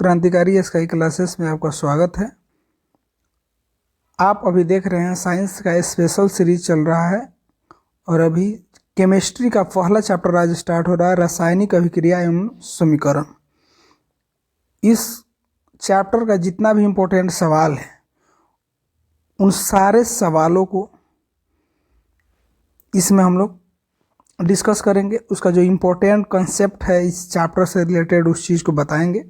क्रांतिकारी sky classes में आपका स्वागत है। आप अभी देख रहे हैं साइंस का स्पेशल सीरीज चल रहा है और अभी केमिस्ट्री का पहला चैप्टर आज स्टार्ट हो रहा है, रासायनिक अभिक्रिया एवं समीकरण। इस चैप्टर का जितना भी इम्पोर्टेंट सवाल है उन सारे सवालों को इसमें हम लोग डिस्कस करेंगे। उसका जो इम्पोर्टेंट कंसेप्ट है इस चैप्टर से रिलेटेड उस चीज़ को बताएंगे।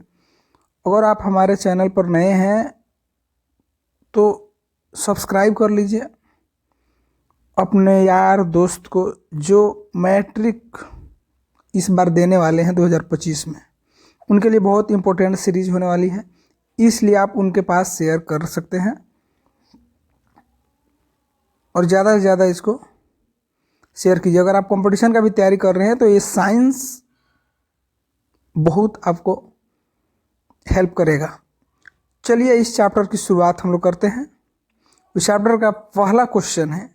अगर आप हमारे चैनल पर नए हैं तो सब्सक्राइब कर लीजिए। अपने यार दोस्त को जो मैट्रिक इस बार देने वाले हैं 2025 में, उनके लिए बहुत इम्पोर्टेंट सीरीज होने वाली है, इसलिए आप उनके पास शेयर कर सकते हैं और ज़्यादा से ज़्यादा इसको शेयर कीजिए। अगर आप कंपटीशन का भी तैयारी कर रहे हैं तो ये साइंस बहुत आपको हेल्प करेगा। चलिए इस चैप्टर की शुरुआत हम लोग करते हैं। इस चैप्टर का पहला क्वेश्चन है,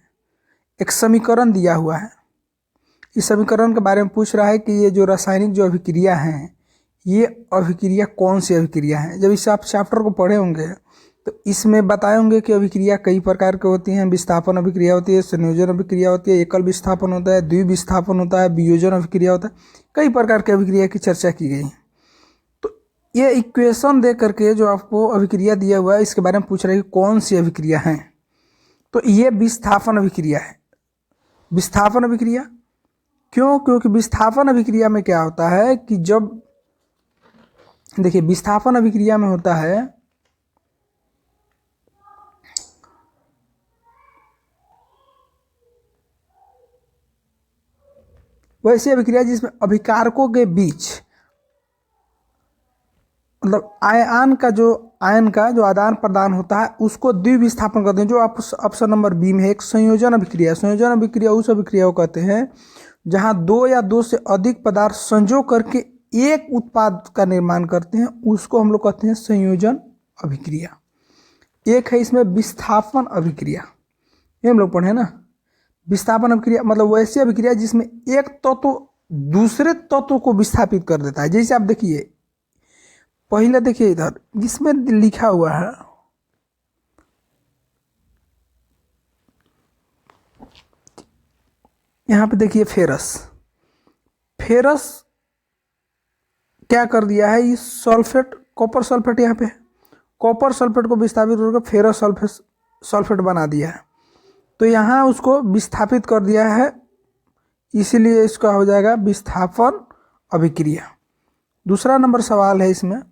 एक समीकरण दिया हुआ है। इस समीकरण के बारे में पूछ रहा है कि ये जो रासायनिक जो अभिक्रिया हैं, ये अभिक्रिया कौन सी अभिक्रिया है। जब इस आप चैप्टर को पढ़े होंगे तो इसमें बताए होंगे कि अभिक्रिया कई प्रकार की होती हैं। विस्थापन अभिक्रिया होती है, संयोजन अभिक्रिया होती है, एकल विस्थापन होता है, द्विविस्थापन होता है, वियोजन अभिक्रिया होता है। कई प्रकार की अभिक्रिया की चर्चा की गई है। तो ये इक्वेशन दे करके जो आपको अभिक्रिया दिया हुआ है इसके बारे में पूछ रहे हैं कि कौन सी अभिक्रिया है। तो ये विस्थापन अभिक्रिया है। विस्थापन अभिक्रिया क्यों? क्योंकि विस्थापन अभिक्रिया में क्या होता है कि जब देखिए विस्थापन अभिक्रिया में होता है वैसी अभिक्रिया जिसमें अभिकारकों के बीच मतलब आयन का जो आदान प्रदान होता है उसको द्विविस्थापन कहते हैं। जो आप ऑप्शन नंबर बी में है एक संयोजन अभिक्रिया। संयोजन अभिक्रिया उस अभिक्रिया को कहते हैं जहां दो या दो से अधिक पदार्थ संजो करके एक उत्पाद का निर्माण करते हैं, उसको हम लोग कहते हैं संयोजन अभिक्रिया। एक है इसमें विस्थापन अभिक्रिया, ये हम लोग पढ़े ना। विस्थापन अभिक्रिया मतलब वैसी अभिक्रिया जिसमें एक तत्व दूसरे तत्व को विस्थापित कर देता है। जैसे आप देखिए, पहले देखिए इधर जिसमें लिखा हुआ है यहाँ पे देखिए फेरस क्या कर दिया है, इस सल्फेट कॉपर सल्फेट यहाँ पे कॉपर सल्फेट को विस्थापित करके फेरस सल्फेट बना दिया है। तो यहाँ उसको विस्थापित कर दिया है, इसीलिए इसका हो जाएगा विस्थापन अभिक्रिया। दूसरा नंबर सवाल है इसमें,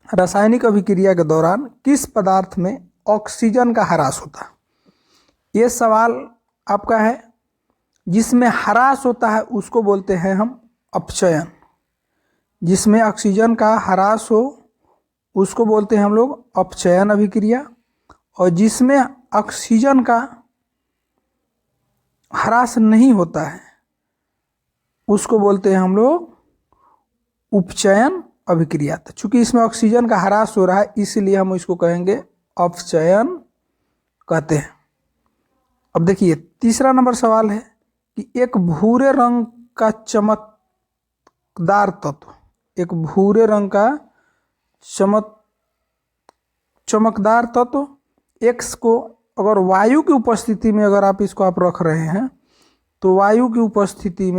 रासायनिक अभिक्रिया के दौरान किस पदार्थ में ऑक्सीजन का ह्रास होता है। ये सवाल आपका है। जिसमें ह्रास होता है उसको बोलते हैं हम अपचयन। जिसमें ऑक्सीजन का ह्रास हो उसको बोलते हैं हम लोग अपचयन अभिक्रिया, और जिसमें ऑक्सीजन का ह्रास नहीं होता है उसको बोलते हैं हम लोग उपचयन अभिक्रिया। तो चूंकि इसमें ऑक्सीजन का ह्रास हो रहा है इसलिए हम इसको कहेंगे अपचयन कहते हैं। अब देखिए तीसरा नंबर सवाल है कि एक भूरे रंग का चमकदार तत्व, एक भूरे रंग का चमकदार तत्व X को अगर वायु की उपस्थिति में अगर आप इसको आप रख रहे हैं तो वायु की उपस्थिति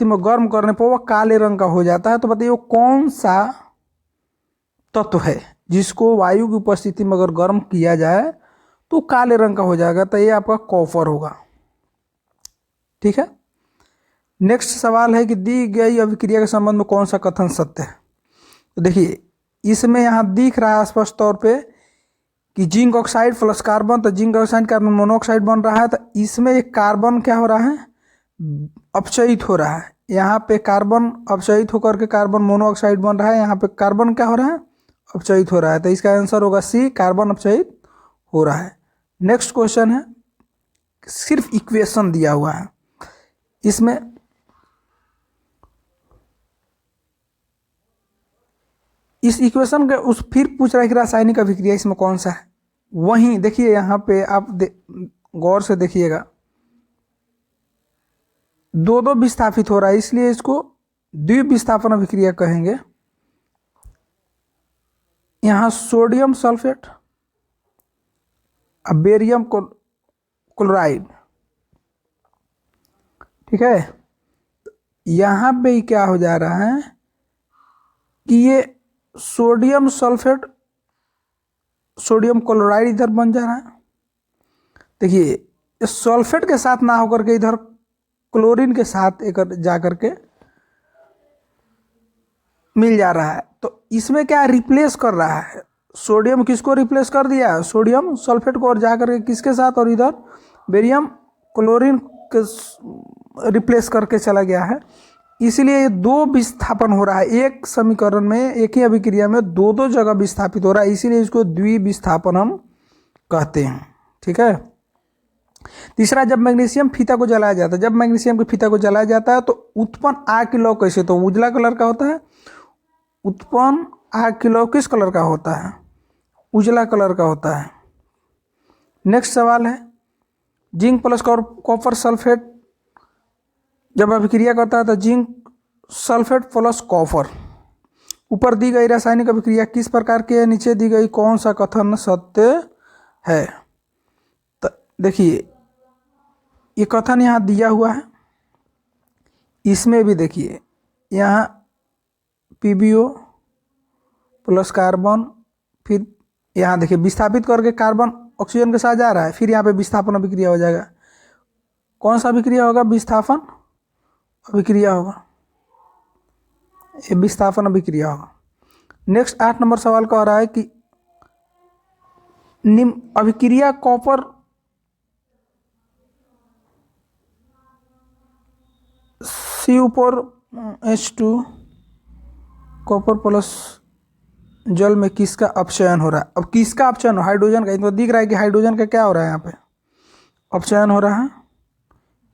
में गर्म करने पर वह काले रंग का हो जाता है। तो बताइए वो कौन सा तत्व है जिसको वायु की उपस्थिति में अगर गर्म किया जाए तो काले रंग का हो जाएगा। तो ये आपका कॉपर होगा। ठीक है। नेक्स्ट सवाल है कि दी गई अभिक्रिया के संबंध में कौन सा कथन सत्य है। तो देखिए इसमें यहाँ दिख रहा है स्पष्ट तौर पे कि जिंक ऑक्साइड प्लस कार्बन, तो जिंक ऑक्साइड कार्बन मोनोऑक्साइड बन रहा है। तो इसमें एक कार्बन क्या हो रहा है, अपचयित हो रहा है। यहाँ पे कार्बन अपचयित होकर के कार्बन मोनोऑक्साइड बन रहा है, यहाँ पे कार्बन क्या हो रहा है, अपचयित हो रहा है। तो इसका आंसर होगा सी, कार्बन अपचयित हो रहा है। नेक्स्ट क्वेश्चन है, सिर्फ इक्वेशन दिया हुआ है। इसमें इस इक्वेशन के उस फिर पूछ रहा है कि रासायनिक अभिक्रिया इसमें कौन सा है। वहीं देखिए यहाँ पे आप गौर से देखिएगा, दो विस्थापित हो रहा है, इसलिए इसको द्विविस्थापन अभिक्रिया कहेंगे। यहाँ सोडियम सल्फेट और बेरियम क्लोराइड, ठीक है। यहाँ पे क्या हो जा रहा है कि ये सोडियम सल्फेट सोडियम क्लोराइड इधर बन जा रहा है। देखिए इस सल्फेट के साथ ना होकर के इधर क्लोरीन के साथ एक जाकर के मिल जा रहा है। तो इसमें क्या रिप्लेस कर रहा है, सोडियम किसको रिप्लेस कर दिया, सोडियम सल्फेट को, और जाकर के किसके साथ, और इधर बेरियम क्लोरीन के रिप्लेस करके चला गया है। इसीलिए ये दो विस्थापन हो रहा है, एक समीकरण में, एक ही अभिक्रिया में दो दो जगह विस्थापित हो रहा है, इसीलिए इसको द्विविस्थापन हम कहते हैं, ठीक है। तीसरा, जब मैग्नीशियम फीता को जलाया जाता है, जब मैग्नीशियम के फीता को जलाया जाता है तो उत्पन्न आग की लौ कैसे, तो उजला कलर का होता है। उत्पन्न आग की लौ किस कलर का होता है, उजला कलर का होता है। नेक्स्ट सवाल है, जिंक प्लस कॉपर सल्फेट जब अभिक्रिया करता है तो जिंक सल्फेट प्लस कॉपर, ऊपर दी गई रासायनिक अभिक्रिया किस प्रकार की है, नीचे दी गई कौन सा कथन सत्य है। तो देखिए ये कथन यहाँ दिया हुआ है, इसमें भी देखिए यहाँ PbO प्लस कार्बन, फिर यहाँ देखिए विस्थापित करके कार्बन ऑक्सीजन के साथ जा रहा है, फिर यहाँ पे विस्थापन अभिक्रिया हो जाएगा। कौन सा अभिक्रिया होगा, विस्थापन अभिक्रिया होगा, ये विस्थापन अभिक्रिया होगा। नेक्स्ट 8 नंबर सवाल कह रहा है कि निम्न अभिक्रिया कॉपर CO4H2 कॉपर प्लस जल में किसका अपचयन हो रहा है। अब किसका अपचयन, हाइड्रोजन का, तो दिख रहा है कि हाइड्रोजन का क्या हो रहा है, यहाँ पे अपचयन हो रहा है।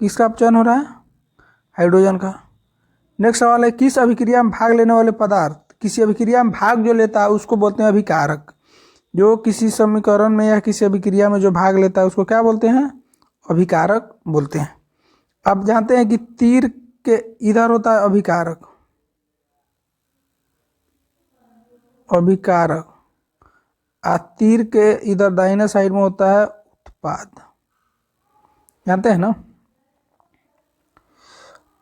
किसका अपचयन हो रहा है, हाइड्रोजन का। नेक्स्ट सवाल है, किस अभिक्रिया में भाग लेने वाले पदार्थ, किसी अभिक्रिया में भाग जो लेता है उसको बोलते हैं अभिकारक। जो किसी समीकरण में या किसी अभिक्रिया में जो भाग लेता है उसको क्या बोलते हैं, अभिकारक बोलते हैं। अब जानते हैं कि तीर के इधर होता है अभिकारक, अभिकारक, और तीर के इधर दाहिने साइड में होता है उत्पाद, जानते हैं ना।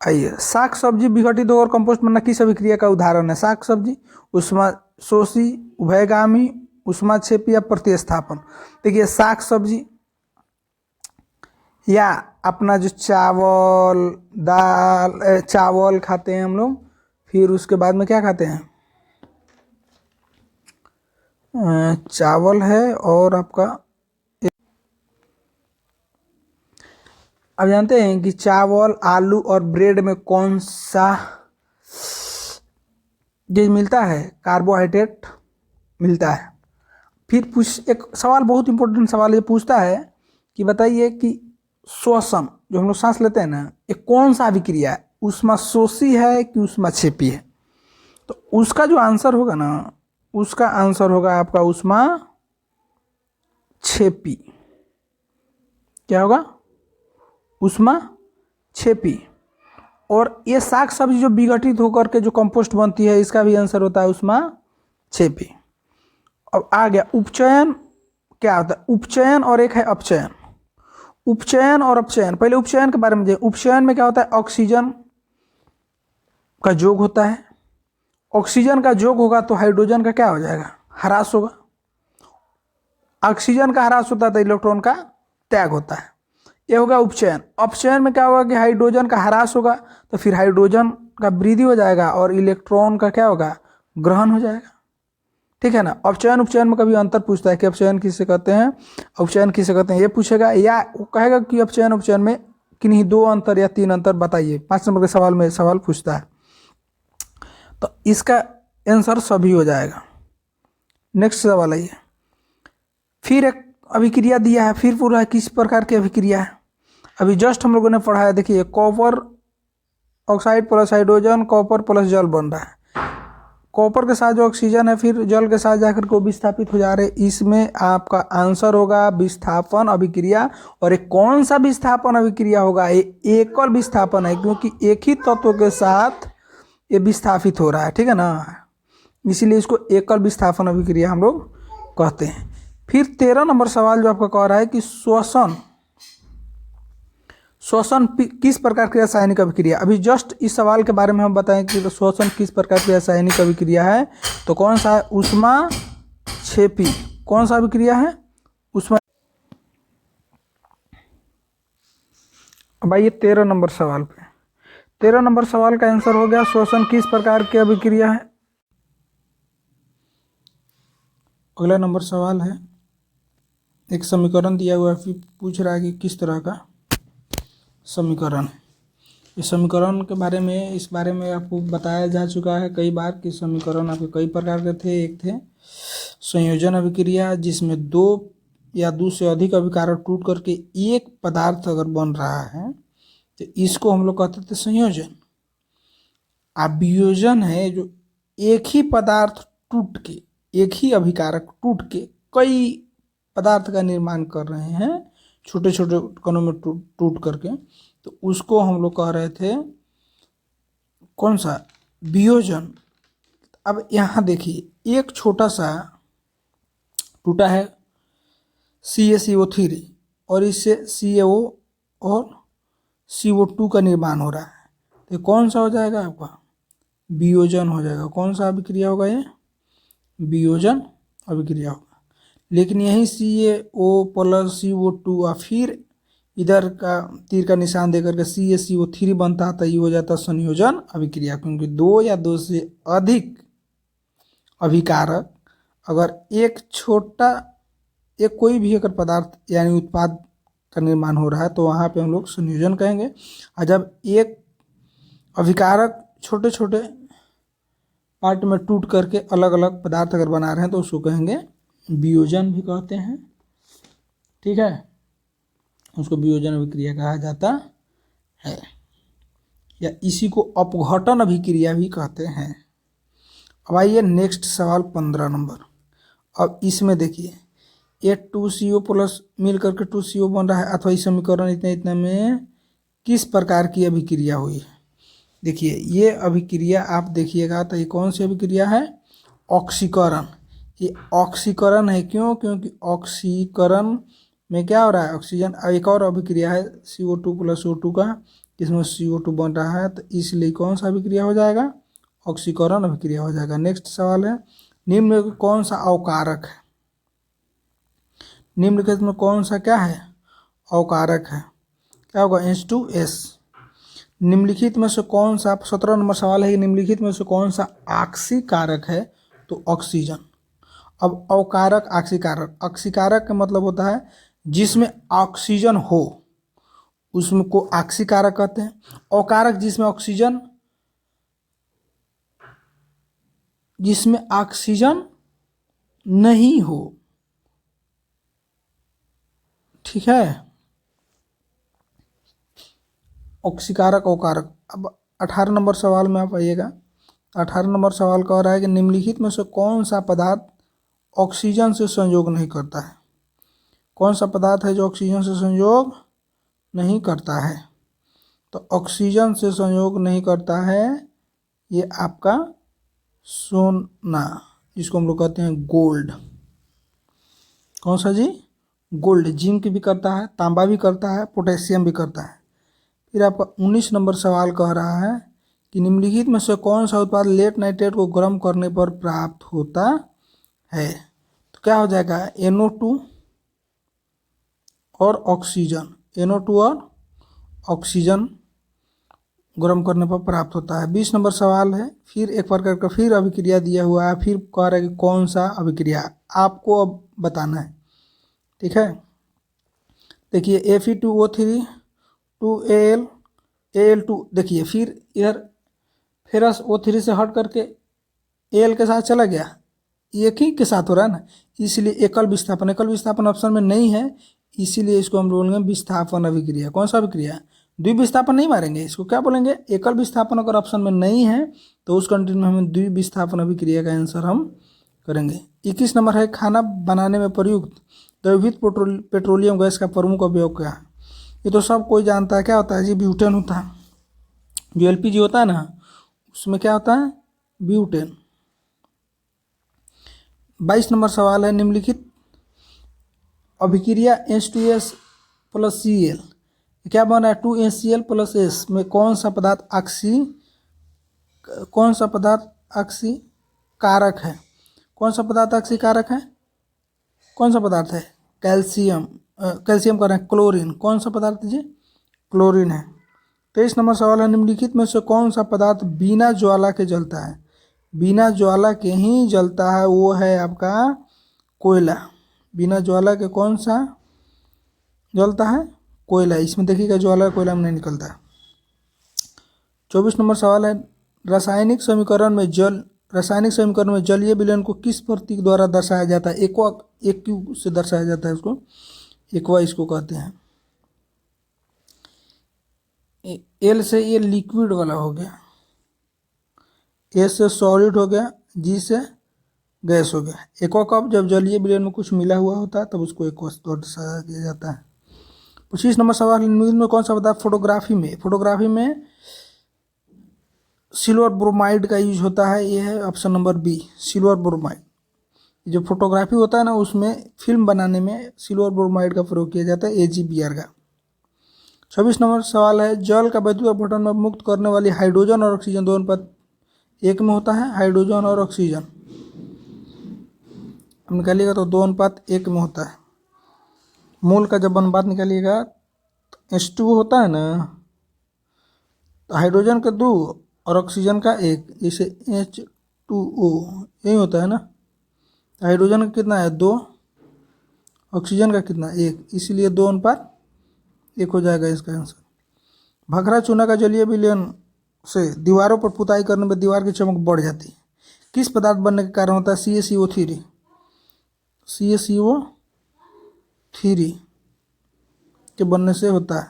आइए, साग सब्जी विघटित होकर कंपोस्ट बनना किस अभिक्रिया का उदाहरण है। साग सब्जी ऊष्माशोषी, उभयगामी, ऊष्माक्षेपी या प्रतिस्थापन। देखिए साग सब्जी या अपना जो चावल दाल चावल खाते हैं हम लोग, फिर उसके बाद में क्या खाते हैं, चावल है और आपका, अब जानते हैं कि चावल, आलू और ब्रेड में कौन सा चीज मिलता है, कार्बोहाइड्रेट मिलता है। फिर एक सवाल बहुत इंपॉर्टेंट सवाल ये पूछता है कि बताइए कि श्वसन जो हम लोग सांस लेते हैं ना, ये कौन सा अभिक्रिया है, ऊष्माशोषी है कि ऊष्माक्षेपी है। तो उसका जो आंसर होगा ना, उसका आंसर होगा आपका ऊष्माक्षेपी। क्या होगा, ऊष्माक्षेपी। और ये साग सब्जी जो विघटित होकर के जो कंपोस्ट बनती है, इसका भी आंसर होता है ऊष्माक्षेपी। अब आ गया उपचयन, क्या होता है उपचयन और एक है अपचयन। उपचयन और अपचयन, पहले उपचयन के बारे में देखिए। उपचयन में क्या होता है, ऑक्सीजन का योग होता है, ऑक्सीजन का योग होगा तो हाइड्रोजन का क्या हो जाएगा, ह्रास होगा। ऑक्सीजन का ह्रास होता है तो इलेक्ट्रॉन का त्याग होता है, ये होगा उपचयन। अपचयन में क्या होगा कि हाइड्रोजन का ह्रास होगा तो फिर हाइड्रोजन का वृद्धि हो जाएगा और इलेक्ट्रॉन का क्या होगा, ग्रहण हो जाएगा, ठीक है ना। अपचयन उपचयन में कभी अंतर पूछता है कि अपचयन किसे कहते हैं, उपचयन किसे कहते हैं, ये पूछेगा, या वो कहेगा कि अपचयन उपचयन में किन्हीं 2 अंतर या 3 अंतर बताइए। 5 नंबर के सवाल में सवाल पूछता है, तो इसका आंसर सभी हो जाएगा। नेक्स्ट सवाल है, फिर एक अभिक्रिया दिया है, फिर पूरा किस प्रकार की अभिक्रिया है, अभी जस्ट हम लोगों ने पढ़ा है। देखिए copper oxide plus hydrogen, copper plus जल बन रहा है। कॉपर के साथ जो ऑक्सीजन है फिर जल के साथ जाकर को विस्थापित हो जा रहे, इसमें आपका आंसर होगा विस्थापन अभिक्रिया। और एक कौन सा विस्थापन अभिक्रिया होगा, ये एकल विस्थापन है, क्योंकि एक ही तत्व के साथ ये विस्थापित हो रहा है, ठीक है ना, इसीलिए इसको एकल विस्थापन अभिक्रिया हम लोग कहते हैं। फिर 13 नंबर सवाल जो आपका कह रहा है कि श्वसन किस प्रकार की रासायनिक अभिक्रिया। अभी जस्ट इस सवाल के बारे में हम बताएं कि श्वसन किस प्रकार की रासायनिक अभिक्रिया है, तो कौन सा है, ऊष्माक्षेपी। कौन सा अभिक्रिया है, ऊष्मा। अब आइए 13 नंबर सवाल पे। 13 नंबर सवाल का आंसर हो गया श्वसन किस प्रकार की अभिक्रिया है। अगला नंबर सवाल है, एक समीकरण दिया हुआ है, फिर पूछ रहा है कि किस तरह का समीकरण। इस समीकरण के बारे में, इस बारे में आपको बताया जा चुका है कई बार कि समीकरण आपके कई प्रकार के थे। एक थे संयोजन अभिक्रिया, जिसमें दो या दो से अधिक अभिकारक टूट करके एक पदार्थ अगर बन रहा है तो इसको हम लोग कहते थे संयोजन। वियोजन है जो एक ही पदार्थ टूट के, एक ही अभिकारक टूट के कई पदार्थ का निर्माण कर रहे हैं, छोटे छोटे कणों में टूट करके, तो उसको हम लोग कह रहे थे कौन सा, वियोजन। अब यहाँ देखिए, एक छोटा सा टूटा है CaCO3 और इससे CaO और CO2 का निर्माण हो रहा है, तो कौन सा हो जाएगा आपका, वियोजन हो जाएगा। कौन सा अभिक्रिया होगा, ये वियोजन अभिक्रिया होगा। लेकिन यही CaO प्लस CO2 और फिर इधर का तीर का निशान देकर के CaCO3 बनता था, ये हो जाता संयोजन अभिक्रिया, क्योंकि दो या दो से अधिक अभिकारक अगर एक छोटा, एक कोई भी अगर पदार्थ यानी उत्पाद का निर्माण हो रहा है तो वहाँ पे हम लोग संयोजन कहेंगे। और जब एक अभिकारक छोटे छोटे पार्ट में टूट करके अलग अलग पदार्थ अगर बना रहे हैं तो उसको कहेंगे वियोजन भी कहते हैं, ठीक है, उसको वियोजन अभिक्रिया कहा जाता है, या इसी को अपघटन अभिक्रिया भी कहते हैं। अब आइए नेक्स्ट सवाल 15 नंबर। अब इसमें देखिए, ये 2CO प्लस मिल करके 2CO बन रहा है, अथवा इस समीकरण इतने इतने में किस प्रकार की अभिक्रिया हुई है। देखिए ये अभिक्रिया आप देखिएगा तो ये कौन सी अभिक्रिया है, ऑक्सीकरण। ये ऑक्सीकरण है, क्यों, क्योंकि ऑक्सीकरण में क्या हो रहा है, ऑक्सीजन। एक और अभिक्रिया है CO2 प्लस O2 का, जिसमें CO2 बन रहा है, तो इसलिए कौन सा अभिक्रिया हो जाएगा, ऑक्सीकरण अभिक्रिया हो जाएगा। नेक्स्ट सवाल है, निम्न में कौन सा अवकारक है, निम्नलिखित में कौन सा क्या है, अवकारक है, क्या होगा, H2S। निम्नलिखित में से कौन सा, 17 नंबर सवाल है कि निम्नलिखित में से कौन सा आक्सीकारक है, तो ऑक्सीजन। अब अवकारक, आक्सीकारक, आक्सीकारक का मतलब होता है जिसमें ऑक्सीजन हो उसमें को आक्सीकारक कहते हैं। अवकारक जिसमें ऑक्सीजन, जिसमें ऑक्सीजन नहीं हो, ठीक है, ऑक्सीकारक, अवकारक। अब 18 नंबर सवाल में आप आइएगा। 18 नंबर सवाल कह रहा है कि निम्नलिखित में से कौन सा पदार्थ ऑक्सीजन से संयोग नहीं करता है। कौन सा पदार्थ है जो ऑक्सीजन से संयोग नहीं करता है, तो ऑक्सीजन से संयोग नहीं करता है ये आपका सोना, जिसको हम लोग कहते हैं गोल्ड। कौन सा जी, गोल्ड। जिंक भी करता है, तांबा भी करता है, पोटेशियम भी करता है। फिर आपका 19 नंबर सवाल कह रहा है कि निम्नलिखित में से कौन सा उत्पाद लेड नाइट्रेट को गर्म करने पर प्राप्त होता है, तो क्या हो जाएगा, NO2 और ऑक्सीजन। NO2 और ऑक्सीजन गर्म करने पर प्राप्त होता है। 20 नंबर सवाल है, फिर एक प्रकार का फिर अभिक्रिया दिया हुआ है, फिर कह रहा है कि कौन सा अभिक्रिया आपको अब बताना है, ठीक है। देखिए Fe2O3 2Al Al2, देखिए फिर इधर फेरस O3 से हट करके Al के साथ चला गया, एक ही के साथ हो रहा है ना, इसलिए एकल विस्थापन। एकल विस्थापन ऑप्शन में नहीं है, इसीलिए इसको हम बोलेंगे विस्थापन अभिक्रिया। कौन सा अभिक्रिया, द्विविस्थापन नहीं मारेंगे, इसको क्या बोलेंगे, एकल विस्थापन। अगर ऑप्शन में नहीं है तो उस कंडीशन में हम द्विविस्थापन अभिक्रिया का आंसर हम करेंगे। 21 नंबर है, खाना बनाने में प्रयुक्त द्रवीभूत पेट्रोलियम गैस का प्रमुख उपयोग क्या है। ये तो सब कोई जानता है, क्या होता है जी, ब्यूटेन होता है। जो LPG होता है ना, उसमें क्या होता है, ब्यूटेन। 22 नंबर सवाल है, निम्नलिखित अभिक्रिया H2S प्लस Cl क्या बना है, 2HCl प्लस S में कौन सा पदार्थ ऑक्सी कारक है? कौन सा पदार्थ ऑक्सी कारक है? कौन सा पदार्थ है? कैल्शियम। कैल्शियम कर रहे हैं, क्लोरीन। कौन सा पदार्थ जी? क्लोरीन है। 23 नंबर सवाल है, निम्नलिखित में से कौन सा पदार्थ बिना ज्वाला के जलता है? बिना ज्वाला के ही जलता है, वो है आपका कोयला। बिना ज्वाला के कौन सा जलता है? कोयला। इसमें देखिएगा ज्वाला कोयला में नहीं निकलता है। 24 नंबर सवाल है, रासायनिक समीकरण में जलीय विलयन को किस प्रतीक द्वारा दर्शाया जाता है? एक्वा से दर्शाया जाता है उसको, एक्वा इसको कहते हैं। एल से ये लिक्विड वाला हो गया, एस से सॉलिड हो गया, जी से गैस हो गया। एक्वा कप जब जलीय विलयन में कुछ मिला हुआ होता है तब उसको एक्वा द्वारा दर्शाया किया जाता है। 25 नंबर सवाल, निम्न में कौन सा पदार्थ फोटोग्राफी में सिल्वर ब्रोमाइड का यूज होता है? ये है option number B, silver bromide. जो फोटोग्राफी होता है ना, उसमें फिल्म बनाने में सिल्वर ब्रोमाइड का प्रयोग किया जाता है, AgBr का। 26 नंबर सवाल है, जल का वैद्युत अपघटन में मुक्त करने वाली हाइड्रोजन और ऑक्सीजन 2:1 में होता है। हाइड्रोजन और ऑक्सीजन अब निकालिएगा तो 2:1 में होता है। मोल का जब अनुपात निकालिएगा तो H2O होता है ना, तो हाइड्रोजन का 2 और ऑक्सीजन का 1, जैसे H2O यही होता है ना। हाइड्रोजन का कितना है? 2, ऑक्सीजन का कितना? 1, इसलिए 2:1 हो जाएगा इसका आंसर। भखरा चूना का जलीय विलयन से दीवारों पर पुताई करने में दीवार की चमक बढ़ जाती है। किस पदार्थ बनने के कारण होता है? CaCO3 के बनने से होता है।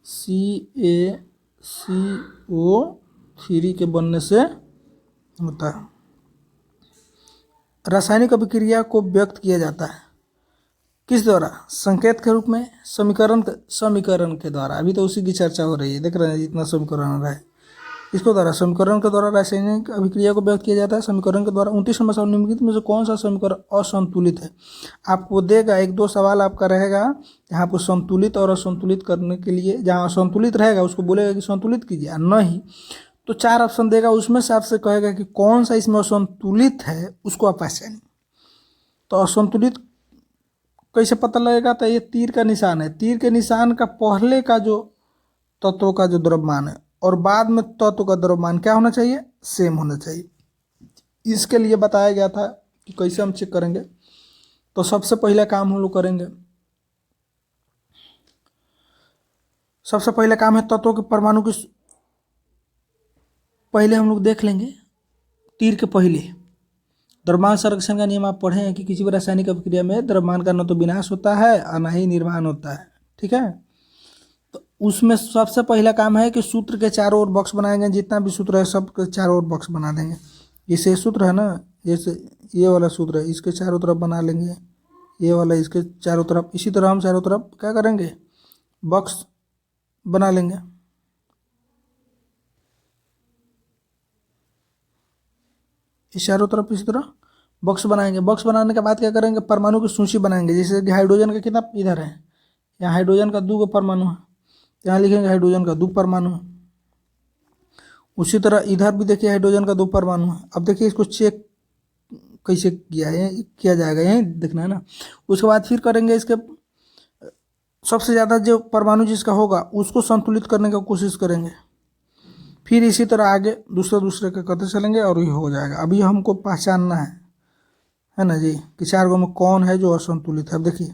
CaCO3 के बनने से होता है। रासायनिक अभिक्रिया को व्यक्त किया जाता है किस द्वारा? संकेत के रूप में, समीकरण के द्वारा। अभी तो उसी की चर्चा हो रही है, देख रहे हैं जितना समीकरण आ रहा है, इसको द्वारा समीकरण के द्वारा रासायनिक अभिक्रिया को व्यक्त किया जाता है, समीकरण के द्वारा। 29 नंबर सवाल, निम्नलिखित में से कौन सा समीकरण असंतुलित है? आपको देगा 1-2 सवाल आपका रहेगा जहाँ आपको संतुलित और असंतुलित करने के लिए, जहाँ असंतुलित रहेगा उसको बोलेगा कि संतुलित कीजिए, नहीं तो 4 ऑप्शन देगा, उसमें से आपसे कहेगा कि कौन सा इसमें असंतुलित है, उसको आप पहचानिए। तो असंतुलित कैसे पता लगेगा? तो ये तीर का निशान है, तीर के निशान का पहले का जो तत्वों का जो द्रव्यमान है और बाद में तत्व का द्रव्यमान क्या होना चाहिए? सेम होना चाहिए। इसके लिए बताया गया था कि कैसे हम चेक करेंगे। तो सबसे पहला काम हम लोग करेंगे, सबसे पहला काम है तत्वों के परमाणु की पहले हम लोग देख लेंगे। तीर के पहले द्रव्यमान संरक्षण का नियम आप पढ़े हैं कि किसी भी रासायनिक अभिक्रिया में द्रव्यमान का न तो विनाश होता है और न ही निर्माण होता है, ठीक है। तो उसमें सबसे पहला काम है कि सूत्र के चारों ओर बॉक्स बनाएंगे, जितना भी सूत्र है सब के चारों ओर बॉक्स बना देंगे। जैसे सूत्र है ना, जैसे ये वाला सूत्र है, इसके चारों तरफ बना लेंगे, ये वाला इसके चारों तरफ। इसी तरह हम चारों तरफ क्या करेंगे? बॉक्स बना लेंगे। इस चारों तरफ इसी तरह बॉक्स बनाएंगे। बॉक्स बनाने के बाद क्या करेंगे? परमाणु की सूची बनाएंगे। जैसे कि हाइड्रोजन का कितना इधर है, यहाँ हाइड्रोजन का 2 परमाणु है, यहाँ लिखेंगे हाइड्रोजन का 2 परमाणु है। उसी तरह इधर भी देखिए हाइड्रोजन का 2 परमाणु है। अब देखिए इसको चेक कैसे किया जाएगा, यही देखना है ना। उसके बाद फिर करेंगे इसके सबसे ज़्यादा जो परमाणु जिसका होगा उसको संतुलित करने का कोशिश करेंगे। फिर इसी तरह आगे दूसरे के करते चलेंगे और ये हो जाएगा। अभी हमको पहचानना है ना जी कि 4 गो में कौन है जो असंतुलित है। अब देखिए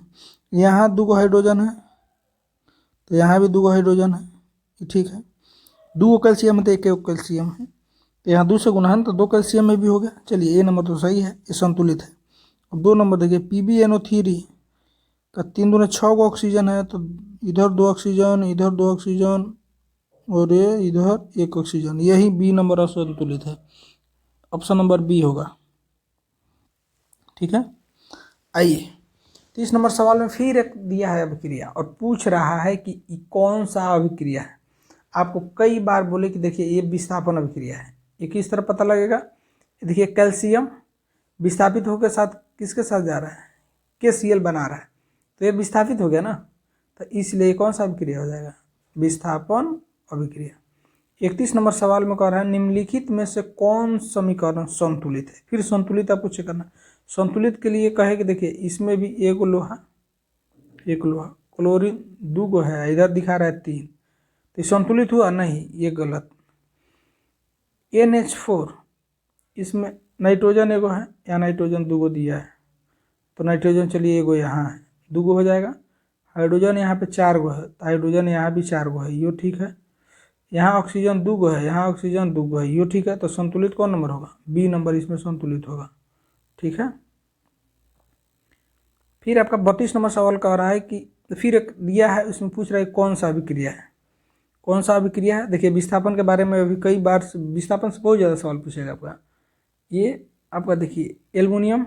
यहाँ 2 हाइड्रोजन है, तो यहाँ भी 2 हाइड्रोजन है, ठीक है। 2 कैल्शियम है तो 1 कैल्शियम है, तो यहाँ 2 से गुना है ना, तो 2 कैल्शियम में भी हो गया। चलिए, ये नंबर तो सही है, ये संतुलित है। अब 2 नंबर देखिए, PbNO3 का 3 दूने 6 गो ऑक्सीजन है, तो इधर 2 ऑक्सीजन, इधर 2 ऑक्सीजन और ये इधर 1 ऑक्सीजन, यही बी नंबर असंतुलित है। ऑप्शन नंबर बी होगा, ठीक है। आइए 30 नंबर सवाल में फिर एक दिया है अभिक्रिया और पूछ रहा है कि कौन सा अभिक्रिया है। आपको कई बार बोले कि देखिए ये विस्थापन अभिक्रिया है, ये किस तरह पता लगेगा। देखिए कैल्शियम विस्थापित होकर साथ किसके साथ जा रहा है, KCl बना रहा है, तो ये विस्थापित हो गया ना, तो इसलिए कौन सा अभिक्रिया हो जाएगा, विस्थापन अभिक्रिया। 31 नंबर सवाल में कह रहा है निम्नलिखित में से कौन समीकरण संतुलित है। फिर संतुलित आपको चेक करना। संतुलित के लिए कहे कि देखिए इसमें भी एक लोहा क्लोरीन 2 है, इधर दिखा रहा है 3, तो संतुलित हुआ नहीं, ये गलत। NH4 इसमें नाइट्रोजन एगो है, या नाइट्रोजन 2 दिया है, तो नाइट्रोजन चलिए एगो यहाँ है, 2 हो जाएगा। हाइड्रोजन यहाँ पे 4 है, तो हाइड्रोजन यहाँ भी 4 है, यो ठीक है। यहाँ ऑक्सीजन 2 है, यहाँ ऑक्सीजन 2 है, यो ठीक है। तो संतुलित कौन नंबर होगा, B नंबर इसमें संतुलित होगा, ठीक है। फिर आपका 32 नंबर सवाल कह रहा है कि फिर एक दिया है, उसमें पूछ रहा है कौन सा अभिक्रिया है, कौन सा अभिक्रिया है। देखिए विस्थापन के बारे में अभी कई बार विस्थापन से बहुत ज़्यादा सवाल पूछेगा आपका। ये आपका देखिए एल्युमिनियम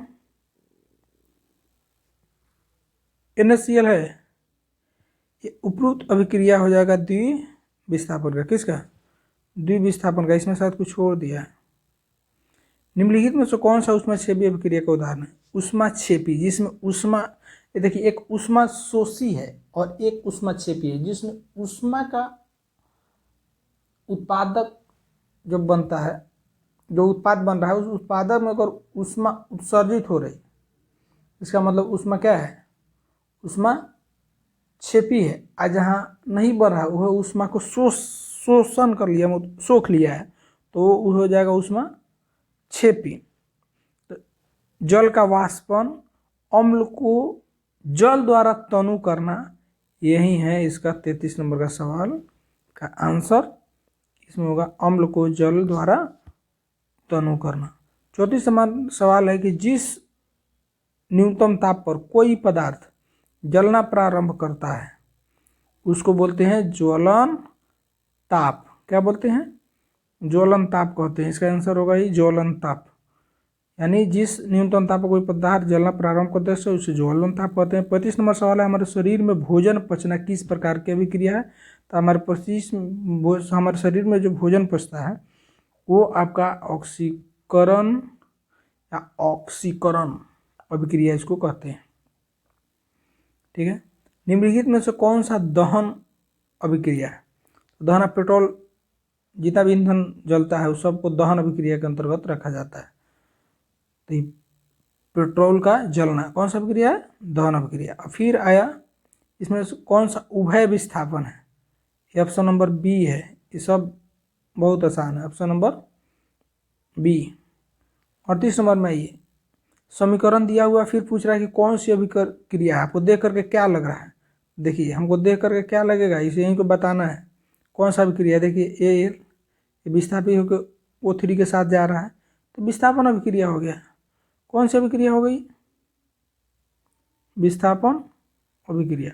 NaCl है, ये उपरोक्त अभिक्रिया हो जाएगा द्विविस्थापन का, किसका, द्विविस्थापन का, इसमें साथ कुछ छोड़ दिया है। निम्नलिखित में से कौन सा ऊष्माक्षेपी अभिक्रिया का उदाहरण है, ऊष्माक्षेपी जिसमें ऊष्मा, ये देखिए एक ऊष्मा शोषी है और एक ऊष्माक्षेपी है, जिसमें ऊष्मा का उत्पादक जो बनता है, जो उत्पाद बन रहा है उस उत्पादक में अगर ऊष्मा उत्सर्जित हो रही, इसका मतलब ऊष्मा क्या है, ऊष्मा क्षेपी है। आज जहाँ नहीं बन रहा वह ऊष्मा को शोषण कर लिया, सोख लिया है, तो वो हो जाएगा ऊष्मा क्षेपी। तो जल का वाष्पन, अम्ल को जल द्वारा तनु करना, यही है इसका 33 नंबर का सवाल का आंसर। इसमें होगा अम्ल को जल द्वारा तनु करना। 34 नंबर सवाल है कि जिस न्यूनतम ताप पर कोई पदार्थ जलना प्रारंभ करता है उसको बोलते हैं ज्वलन ताप। क्या बोलते हैं, ज्वलन ताप कहते हैं। इसका आंसर होगा ही ज्वलन ताप। यानी जिस न्यूनतम ताप पर कोई पदार्थ जलना प्रारंभ करता है उसे ज्वलन ताप कहते हैं। 35 नंबर सवाल है हमारे शरीर में भोजन पचना किस प्रकार की अभिक्रिया है। तो हमारे शरीर में जो भोजन पचता है वो आपका ऑक्सीकरण या ऑक्सीकरण अभिक्रिया इसको कहते हैं, ठीक है। निम्नलिखित में से कौन सा दहन अभिक्रिया है। दहन पेट्रोल जितना भी ईंधन जलता है उस सबको दहन अभिक्रिया के अंतर्गत रखा जाता है। तो पेट्रोल का जलना कौन सा अभिक्रिया है, दहन अभिक्रिया। फिर आया इसमें से कौन सा उभय विस्थापन है। ये ऑप्शन नंबर B है। ये सब बहुत आसान है, ऑप्शन नंबर B। 38 नंबर में ये समीकरण दिया हुआ, फिर पूछ रहा है कि कौन सी अभिक्रिया है। आपको देख करके क्या लग रहा है, देखिए हमको देख करके क्या लगेगा इसे यहीं को बताना है कौन सा अभिक्रिया। देखिए ये विस्थापित होकर O3 के साथ जा रहा है, तो विस्थापन अभिक्रिया हो गया। कौन सी अभिक्रिया हो गई, विस्थापन अभिक्रिया।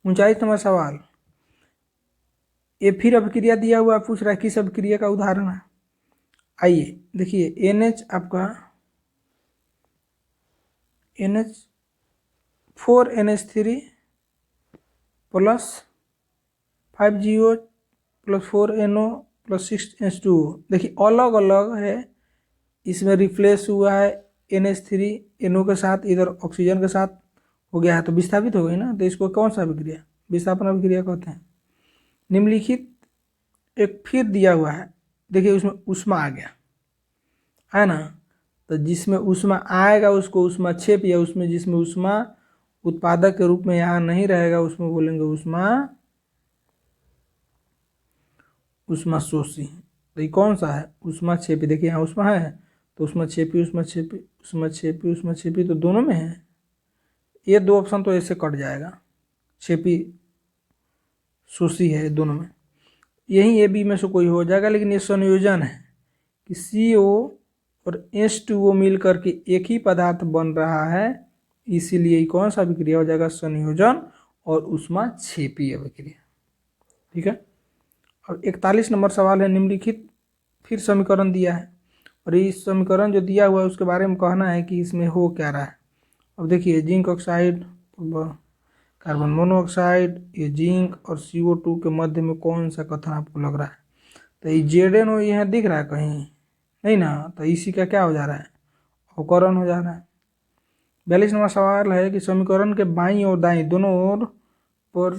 39 नंबर सवाल, ये फिर अभिक्रिया दिया हुआ, पूछ रहा है किस अभिक्रिया का उदाहरण है। आइए देखिए NH आपका NH4NH3 plus 5GO plus 4NO plus 6H2O। देखिए अलग अलग है, इसमें रिप्लेस हुआ है NH3 NO के साथ, इधर ऑक्सीजन के साथ हो गया है, तो विस्थापित हो गई ना। तो इसको कौन सा अभिक्रिया, विस्थापन अभिक्रिया कहते हैं। निम्नलिखित एक फिर दिया हुआ है, देखिए उसमें ऊष्मा आ गया है ना, तो जिसमें ऊष्मा आएगा उसको ऊष्मा क्षेप, या उसमें जिसमें ऊष्मा उत्पादक के रूप में यहाँ नहीं रहेगा उसमें बोलेंगे ऊष्मा शोषी। तो ये कौन सा है, ऊष्मा क्षेपी। देखिए यहाँ ऊष्मा है तो ऊष्मा क्षेपी तो दोनों में है। ये दो ऑप्शन तो ऐसे कट जाएगा, क्षेपी शोषी है दोनों में, यही AB में से कोई हो जाएगा। लेकिन ये संयोजन है कि CO और H2O मिल करके एक ही पदार्थ बन रहा है, इसीलिए कौन सा अभिक्रिया हो जाएगा, संयोजन और ऊष्मा क्षेपी अभिक्रिया, ठीक है। अब 41 नंबर सवाल है, निम्नलिखित फिर समीकरण दिया है और इस समीकरण जो दिया हुआ है उसके बारे में कहना है कि इसमें हो क्या रहा है। अब देखिए जिंक ऑक्साइड कार्बन मोनोऑक्साइड, ये जिंक और CO2 के मध्य में कौन सा कथन आपको लग रहा है? तो ये ZnO यहाँ दिख रहा है कहीं नहीं ना, तो इसी का क्या हो जा रहा है? अवकरण हो जा रहा है। 42 नंबर सवाल है कि समीकरण के बाईं और दाईं दोनों ओर पर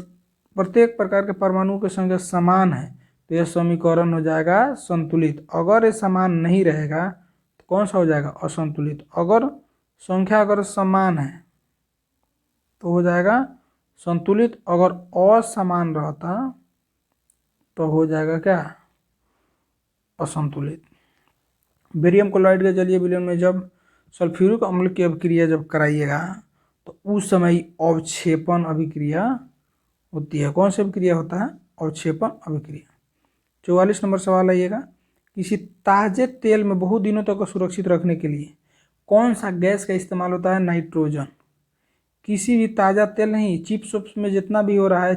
प्रत्येक प्रकार के परमाणु की संख्या समान है, तो यह समीकरण हो जाएगा संतुलित। अगर ये समान नहीं रहेगा तो कौन सा हो जाएगा? असंतुलित। अगर संख्या अगर समान है तो हो जाएगा संतुलित, अगर असमान रहता तो हो जाएगा क्या? असंतुलित। बेरियम क्लोराइड के जलीय विलयन में जब सल्फ्यूरिक अम्ल की अभिक्रिया जब कराइएगा तो उस समय अवक्षेपण अभिक्रिया होती है। कौन सी अभिक्रिया होता है? अवक्षेपण अभिक्रिया। 44 नंबर सवाल आइएगा, किसी ताजे तेल में बहुत दिनों तक सुरक्षित रखने के लिए कौन सा गैस का इस्तेमाल होता है? नाइट्रोजन। किसी भी ताज़ा तेल नहीं, चिप्स उप्स में जितना भी हो रहा है,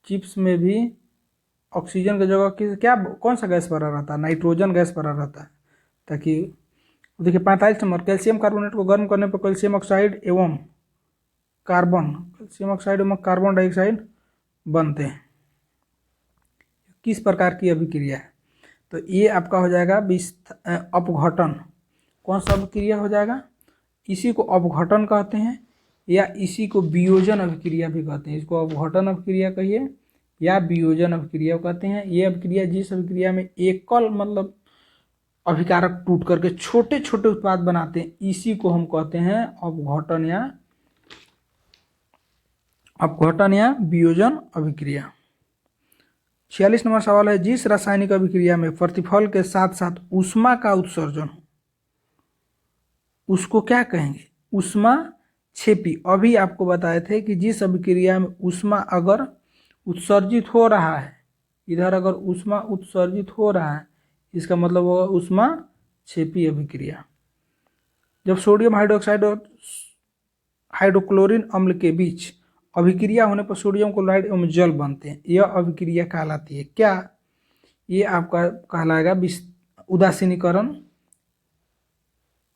चिप्स में भी ऑक्सीजन की जगह क्या कौन सा गैस भरा रहता है? नाइट्रोजन गैस भरा रहता है। ताकि देखिए 45 नंबर, कैल्शियम कार्बोनेट को गर्म करने पर कैल्शियम ऑक्साइड एवं कार्बन डाइऑक्साइड बनते हैं। किस प्रकार की अभिक्रिया है? तो ये आपका हो जाएगा अपघटन। कौन सा अभिक्रिया हो जाएगा? इसी को अपघटन कहते हैं या इसी को वियोजन अभिक्रिया भी कहते हैं। इसको अपघटन अभिक्रिया कहिए या वियोजन अभिक्रिया कहते हैं। ये अभिक्रिया जिस अभिक्रिया में एकल मतलब अभिकारक टूट करके छोटे छोटे उत्पाद बनाते हैं, इसी को हम कहते हैं अपघटन या वियोजन अभिक्रिया। 46 नंबर सवाल है, जिस रासायनिक अभिक्रिया में प्रतिफल के साथ साथ ऊष्मा का उत्सर्जन हो उसको क्या कहेंगे? ऊष्मा छेपी। अभी आपको बताए थे कि जिस अभिक्रिया में ऊष्मा अगर उत्सर्जित हो रहा है, इधर अगर ऊष्मा उत्सर्जित हो रहा है, इसका मतलब होगा ऊष्मा छेपी अभिक्रिया। जब सोडियम हाइड्रोक्साइड और हाइड्रोक्लोरिन अम्ल के बीच अभिक्रिया होने पर सोडियम क्लोराइड एवं जल बनते हैं, यह अभिक्रिया कहलाती है क्या? ये आपका कहलाएगा उदासीनीकरण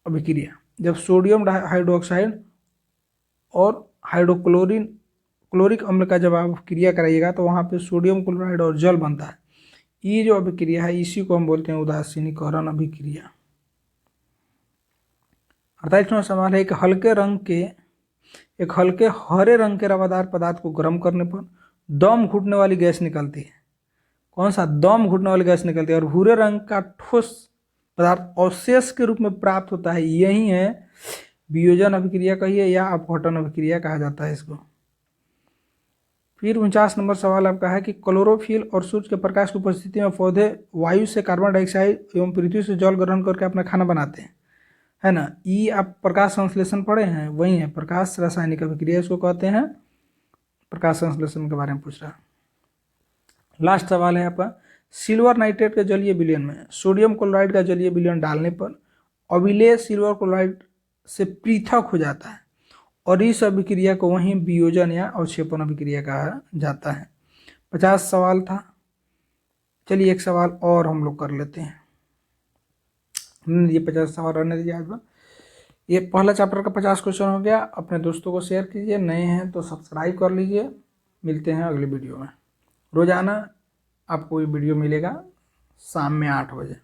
अभिक्रिया। जब सोडियम हाइड्रोक्साइड और क्लोरिक अम्ल का जब आप क्रिया कराइएगा तो वहाँ पे सोडियम क्लोराइड और जल बनता है। ये जो अभिक्रिया है इसी को हम बोलते हैं उदासीनीकरण अभिक्रिया। 48वां सवाल है, एक हल्के हरे रंग के रवादार पदार्थ को गर्म करने पर दम घुटने वाली गैस निकलती है। कौन सा? दम घुटने वाली गैस निकलती है। और भूरे रंग का ठोस पदार्थ अवशेष के रूप में प्राप्त होता है। यही है वियोजन अभिक्रिया कहिए या अपघटन अभिक्रिया कहा जाता है इसको। फिर 49 नंबर सवाल आपका है कि क्लोरोफिल और सूर्य के प्रकाश की उपस्थिति में पौधे वायु से कार्बन डाइऑक्साइड एवं पृथ्वी से जल ग्रहण करके अपना खाना बनाते हैं, है ना। ये आप प्रकाश संश्लेषण पढ़े हैं, वही है प्रकाश रासायनिक अभिक्रिया, इसको कहते हैं। प्रकाश संश्लेषण के बारे में पूछ रहा है। लास्ट सवाल है आपका, सिल्वर नाइट्रेट के जलीय विलयन में सोडियम क्लोराइड का जलीय विलयन डालने पर अविलेय सिल्वर क्लोराइड से पृथक हो जाता है और इस अभिक्रिया को वहीं वियोजन या अवक्षेपण अभिक्रिया कहा जाता है। 50 सवाल था। चलिए एक सवाल और हम लोग कर लेते हैं। ये 50 सवाल रहने दीजिए आज में। ये पहला चैप्टर का 50 क्वेश्चन हो गया। अपने दोस्तों को शेयर कीजिए, नए हैं तो सब्सक्राइब कर लीजिए। मिलते हैं अगले वीडियो में। रोजाना आपको ये वीडियो मिलेगा शाम में 8 बजे।